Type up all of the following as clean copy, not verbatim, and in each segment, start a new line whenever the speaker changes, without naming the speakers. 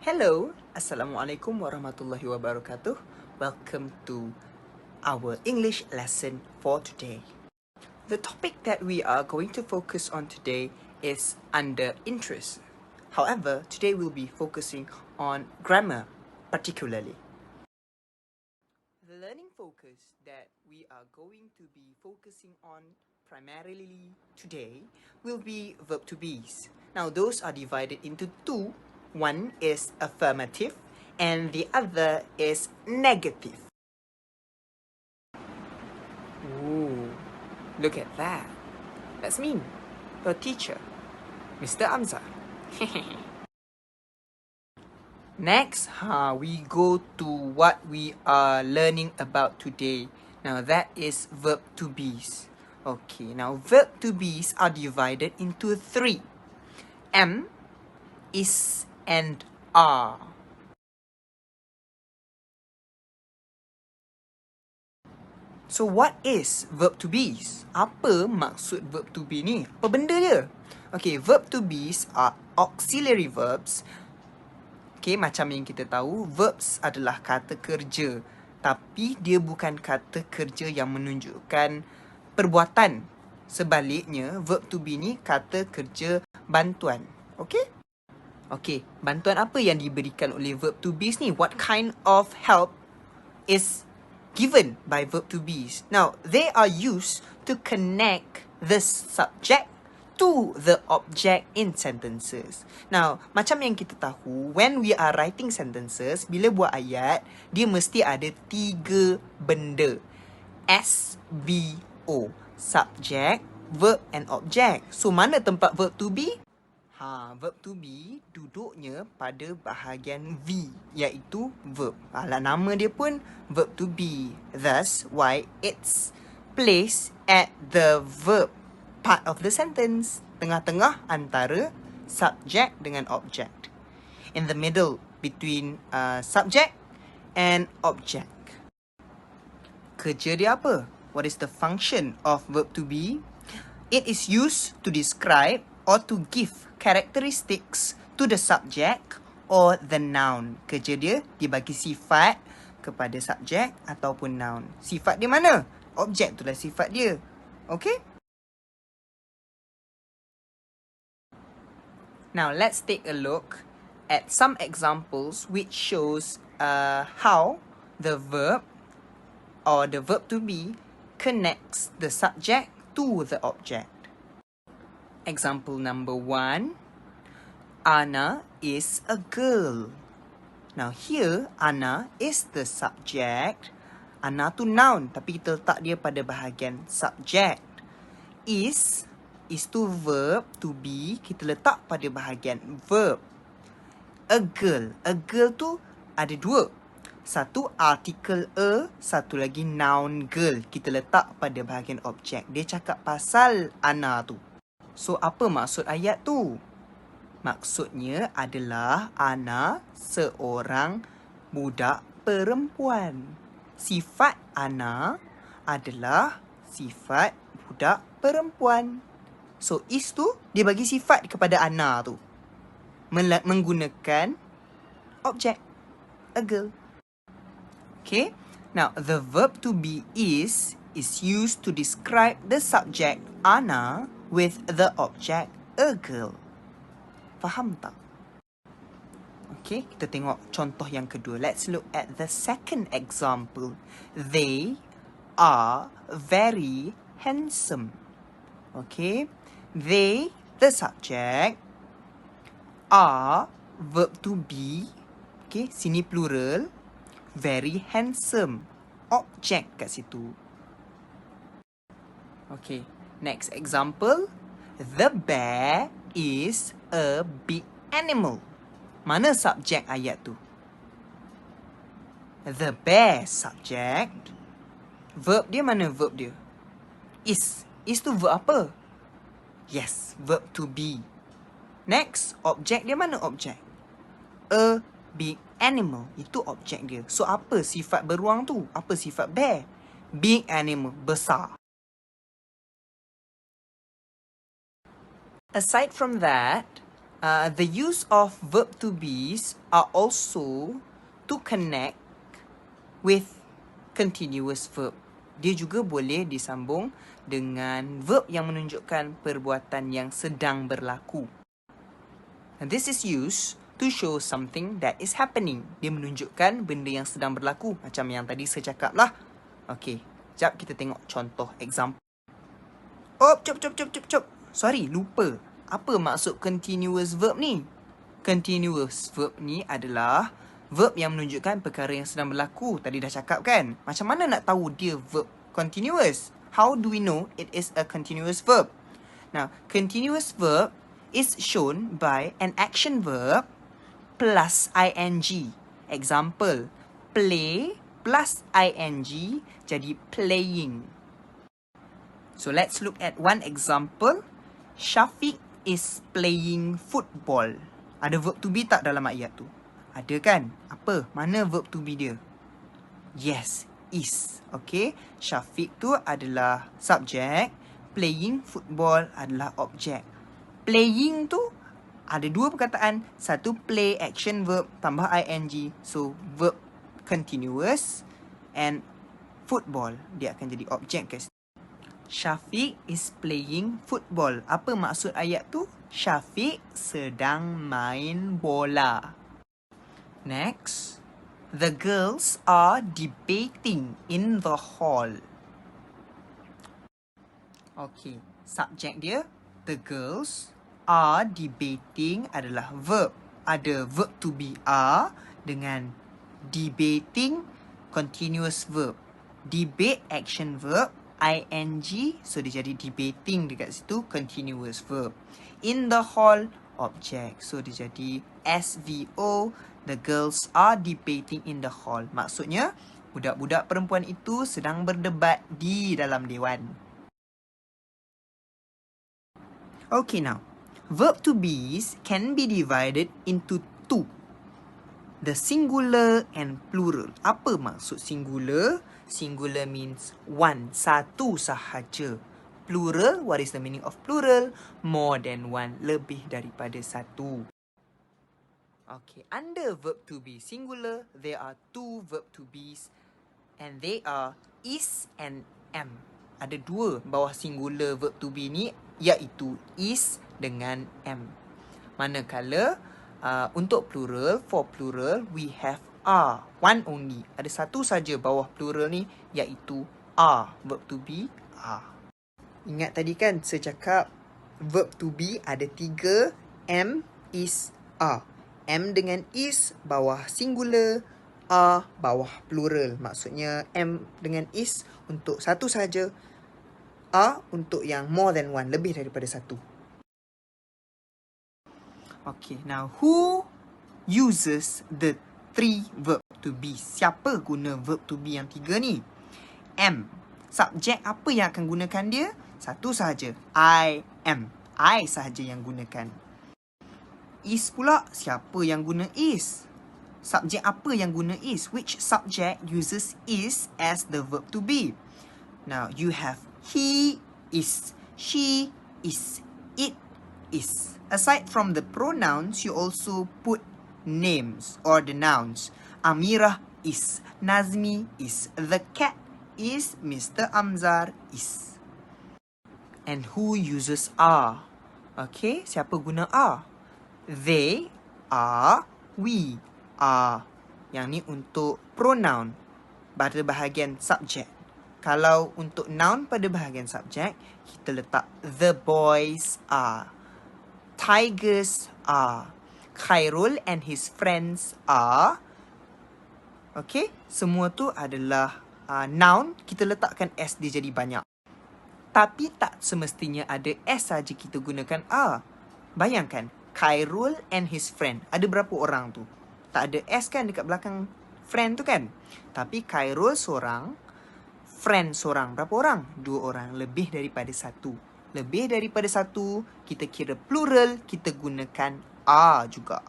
Hello, Assalamualaikum warahmatullahi wabarakatuh. Welcome to our English lesson for today. The topic that we are going to focus on today is under interest. However, today we'll be focusing on grammar particularly. The learning focus that we are going to be focusing on primarily today will be verb to be's. Now, those are divided into two. One is affirmative and the other is negative. Ooh, look at that. That's me, your teacher, Mr. Amza. Next, we go to what we are learning about today. Now, that is verb to be's. Okay, now verb to be's are divided into three. Am, is, and are. So, what is verb to be's? Apa maksud verb to be ni? Apa benda dia? Okay, verb to be's are auxiliary verbs. Okay, macam yang kita tahu, verbs adalah kata kerja. Tapi dia bukan kata kerja yang menunjukkan perbuatan. Sebaliknya, verb to be ni kata kerja bantuan. Okay? Okay, bantuan apa yang diberikan oleh verb to be's ni? What kind of help is given by verb to be's? Now, they are used to connect the subject to the object in sentences. Now, macam yang kita tahu, when we are writing sentences, bila buat ayat, dia mesti ada tiga benda. SVO, subject, verb and object. So, mana tempat verb to be? Verb to be duduknya pada bahagian V, iaitu verb. Alah, nama dia pun verb to be. Thus, why it's placed at the verb part of the sentence, tengah-tengah antara subject dengan object. In the middle between subject and object. Kerja dia apa? What is the function of verb to be? It is used to describe or to give characteristics to the subject or the noun. Kerja dia bagi sifat kepada subjek ataupun noun. Sifat dia mana? Objek tu lah sifat dia. Okay? Now, let's take a look at some examples which shows how the verb or the verb to be connects the subject to the object. Example number 1. Anna is a girl. Now here, Anna is the subject. Anna tu noun, tapi kita letak dia pada bahagian subject. Is tu verb, to be, kita letak pada bahagian verb. A girl tu ada dua. Satu article a, satu lagi noun girl. Kita letak pada bahagian objek. Dia cakap pasal Anna tu. So, apa maksud ayat tu? Maksudnya adalah Anna seorang budak perempuan. Sifat Anna adalah sifat budak perempuan. So, is tu dia bagi sifat kepada Anna tu. Menggunakan objek. A girl. Okay. Now, the verb to be is used to describe the subject Anna with the object a girl. Faham tak? Okay, kita tengok contoh yang kedua. Let's look at the second example. They are very handsome. Okay, they, the subject, are, verb to be. Okay, sini plural. Very handsome. Object kat situ. Okay, next example. The bear is a big animal. Mana subjek ayat tu? The bear subject. Verb dia mana verb dia? Is. Is tu verb apa? Yes, verb to be. Next, objek dia mana objek? A big animal. Itu objek dia. So, apa sifat beruang tu? Apa sifat bear? Big animal, besar. Aside from that, The use of verb to be's are also to connect with continuous verb. Dia juga boleh disambung dengan verb yang menunjukkan perbuatan yang sedang berlaku. And this is used to show something that is happening. Dia menunjukkan benda yang sedang berlaku. Macam yang tadi saya cakap lah. Okay, sekejap kita tengok contoh example. Oh, cop. Sorry, lupa. Apa maksud continuous verb ni? Continuous verb ni adalah verb yang menunjukkan perkara yang sedang berlaku. Tadi dah cakap kan? Macam mana nak tahu dia verb continuous? How do we know it is a continuous verb? Now, continuous verb is shown by an action verb plus ing. Example, play plus ing jadi playing. So, let's look at one example. Syafiq is playing football. Ada verb to be tak dalam ayat tu? Ada kan? Apa? Mana verb to be dia? Yes, is. Okay. Syafiq tu adalah subjek. Playing football adalah objek. Playing tu ada dua perkataan. Satu play action verb tambah ing. So, verb continuous. And football. Dia akan jadi objek guys. Syafiq is playing football. Apa maksud ayat tu? Syafiq sedang main bola. Next, the girls are debating in the hall. Okay, subjek dia, the girls are debating adalah verb. Ada verb to be are dengan debating continuous verb. Debate action verb ing, so dia jadi debating dekat situ continuous verb. In the hall object, so dia jadi SVO. The girls are debating in the hall. Maksudnya, budak-budak perempuan itu sedang berdebat di dalam dewan. Okay, now. Verb to be's can be divided into two. The singular and plural. Apa maksud singular? Singular means one, satu sahaja. Plural, what is the meaning of plural? More than one, lebih daripada satu. Okay, under verb to be singular, there are two verb to be's and they are is and am. Ada dua bawah singular verb to be ni, iaitu is dengan am. Manakala untuk plural, for plural, we have are, one only. Ada satu saja bawah plural ni, iaitu are. Verb to be are. Ingat tadi kan saya cakap verb to be ada tiga, am, is, are. Am dengan is bawah singular, are bawah plural. Maksudnya am dengan is untuk satu saja, are untuk yang more than one, lebih daripada satu. Okay, now who uses the three verb to be? Siapa guna verb to be yang tiga ni? Am. Subjek apa yang akan gunakan dia? Satu sahaja. I am. I sahaja yang gunakan. Is pula, siapa yang guna is? Subjek apa yang guna is? Which subject uses is as the verb to be? Now, you have he is, she is, it is. Aside from the pronouns, you also put names or the nouns. Amirah is, Nazmi is, the cat is, Mr. Amzar is. And who uses are? Okay, siapa guna are? They are, we are. Yang ni untuk pronoun pada bahagian subjek. Kalau untuk noun pada bahagian subjek, kita letak the boys are, tigers are, Khairul and his friends are. Okay, semua tu adalah noun. Kita letakkan s dia jadi banyak. Tapi tak semestinya ada s saja kita gunakan are. Bayangkan, Khairul and his friend. Ada berapa orang tu? Tak ada S kan dekat belakang friend tu kan? Tapi Khairul seorang, friend seorang. Berapa orang? Dua orang. Lebih daripada satu. Lebih daripada satu, kita kira plural, kita gunakan are juga.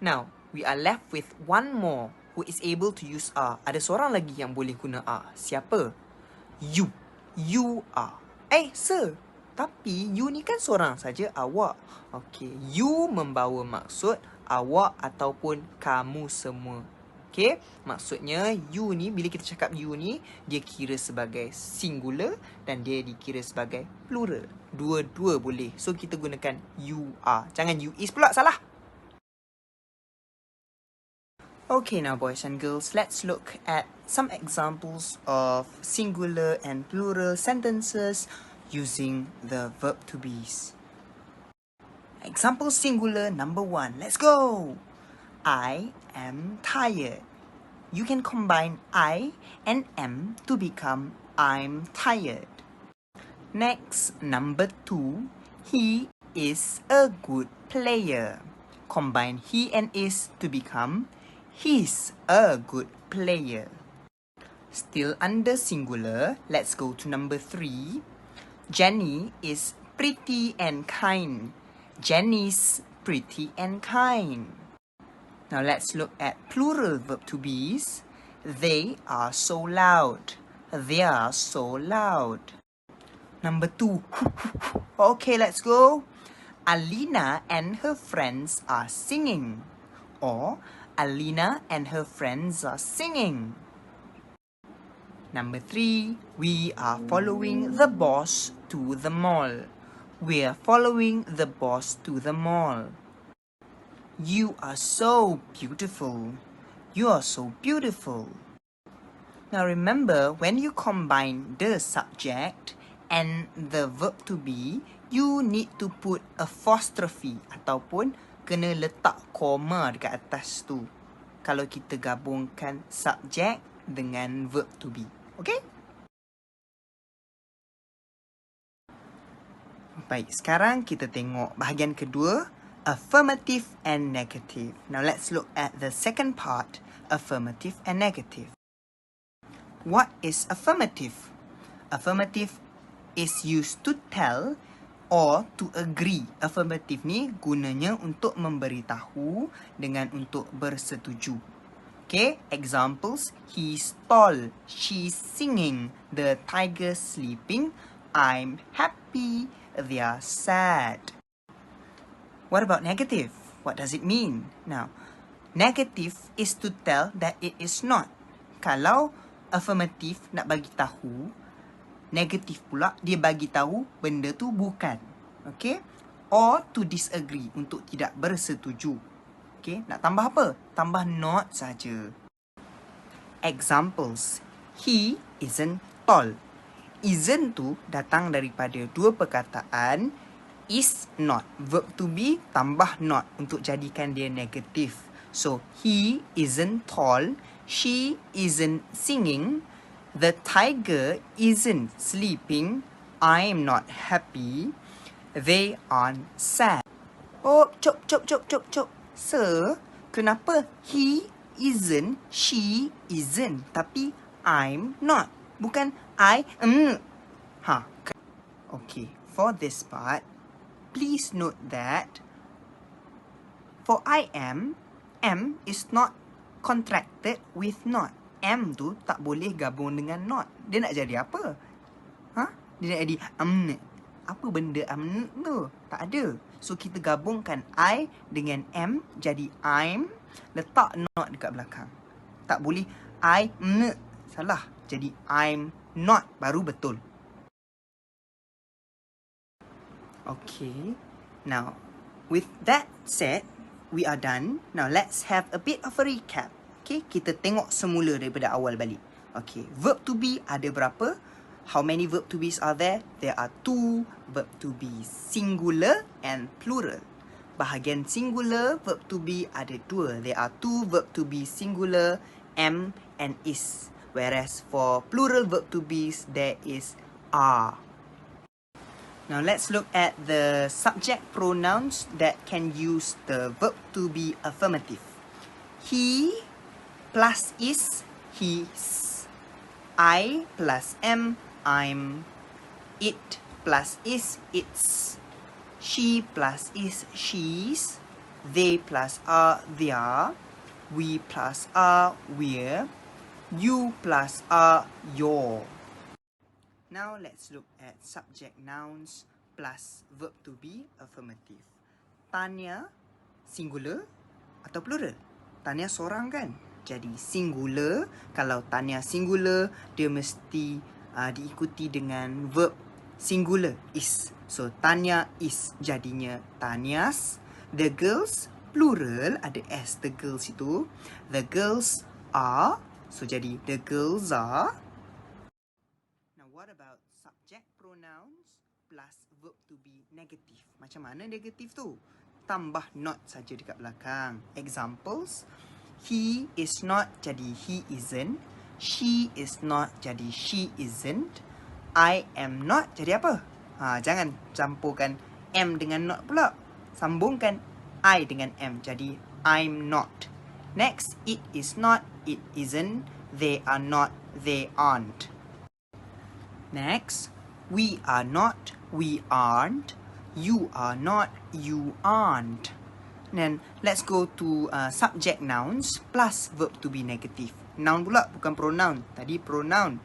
Now, we are left with one more who is able to use are. Ada seorang lagi yang boleh guna are. Siapa? You. You are. Sir. Tapi you ni kan seorang saja, awak. Okey, you membawa maksud awak ataupun kamu semua. Okey, maksudnya you ni, bila kita cakap you ni, dia kira sebagai singular dan dia dikira sebagai plural. Dua-dua boleh. So kita gunakan you are. Jangan you is pula, salah. Okay, now boys and girls, let's look at some examples of singular and plural sentences using the verb to be's. Example singular number 1. Let's go! I am tired. You can combine I and am to become I'm tired. Next, number 2. He is a good player. Combine he and is to become he's a good player. Still under singular, let's go to number 3. Jenny is pretty and kind. Jenny's pretty and kind. Now let's look at plural verb to be's. They are so loud. They are so loud. Number 2. Okay, let's go. Alina and her friends are singing. Or Alina and her friends are singing. Number 3. We are following the boss to the mall. We are following the boss to the mall. You are so beautiful. You are so beautiful. Now remember, when you combine the subject and the verb to be, you need to put apostrophe ataupun kena letak koma dekat atas tu kalau kita gabungkan subject dengan verb to be. Okay? Baik, sekarang kita tengok bahagian kedua, affirmative and negative. Now let's look at the second part, affirmative and negative. What is affirmative? Affirmative is used to tell or to agree. Affirmative ni gunanya untuk memberitahu dengan untuk bersetuju. Okay, examples. He's tall. She's singing. The tiger's sleeping. I'm happy. They are sad. What about negative? What does it mean? Now, negative is to tell that it is not. Kalau affirmative nak bagi tahu, negatif pula dia bagi tahu benda tu bukan. Okay? Or to disagree, untuk tidak bersetuju. Okay? Nak tambah apa? Tambah not saja. Examples. He isn't tall. Isn't tu datang daripada dua perkataan is not. Verb to be tambah not untuk jadikan dia negatif. So, he isn't tall. She isn't singing. The tiger isn't sleeping. I'm not happy. They aren't sad. Oh, cop. Sir, kenapa he isn't, she isn't, tapi I'm not? Bukan I am. Okay, for this part, please note that for I am is not contracted with not. Am tu tak boleh gabung dengan not. Dia nak jadi apa? Dia nak jadi apa benda tu? Tak ada. So kita gabungkan I dengan am jadi I'm. Letak not dekat belakang. Tak boleh I salah. Jadi I'm not baru betul. Okay. Now, with that said, we are done. Now let's have a bit of a recap. Okay, kita tengok semula daripada awal balik. Okay, verb to be ada berapa? How many verb to be's are there? There are 2 verb to be, singular and plural. Bahagian singular verb to be ada 2. There are 2 verb to be singular, am and is. Whereas for plural verb to be's, there is are. Now let's look at the subject pronouns that can use the verb to be affirmative. He plus is, his. I plus am, I'm. It plus is, its. She plus is, she's. They plus are, their. We plus are, we're. You plus are, your. Now let's look at subject nouns plus verb to be affirmative. Tanya singular atau plural? Tanya seorang kan? Jadi singular, kalau tanya singular, dia mesti diikuti dengan verb singular is. So tanya is jadinya tanyas. The girls plural ada s, the girls itu. The girls are, so jadi the girls are. Now what about subject pronouns plus verb to be negative? Macam mana negatif tu? Tambah not saja dekat belakang. Examples, he is not jadi he isn't. She is not jadi she isn't. I am not jadi apa? Jangan campurkan am dengan not pula. Sambungkan I dengan am jadi I'm not. Next, it is not, it isn't. They are not, they aren't. Next, we are not, we aren't. You are not, you aren't. Then let's go to subject nouns plus verb to be negative. Noun pula, bukan pronoun. Tadi pronoun.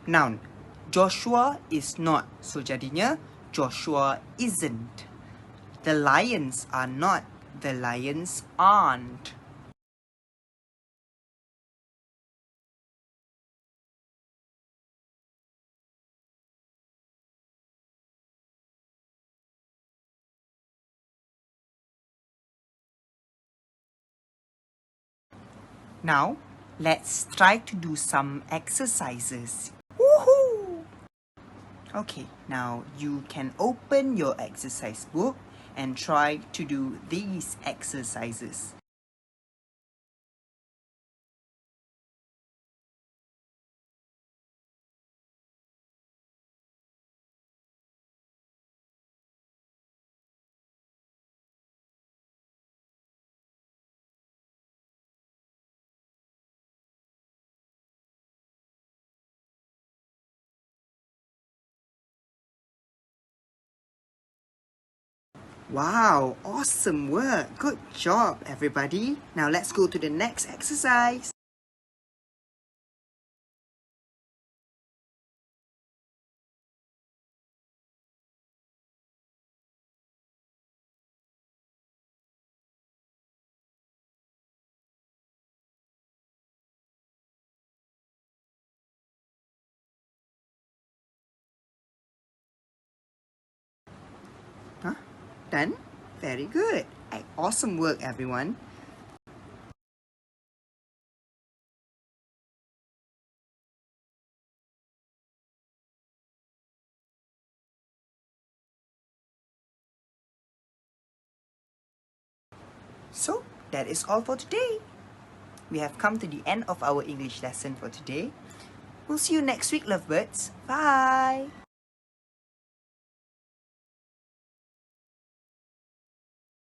Noun. Joshua is not. So jadinya Joshua isn't. The lions are not. The lions aren't. Now, let's try to do some exercises. Woohoo! Okay, now you can open your exercise book and try to do these exercises. Wow, awesome work. Good job, everybody. Now let's go to the next exercise. Done? Very good. Awesome work, everyone. So, that is all for today. We have come to the end of our English lesson for today. We'll see you next week, lovebirds. Bye!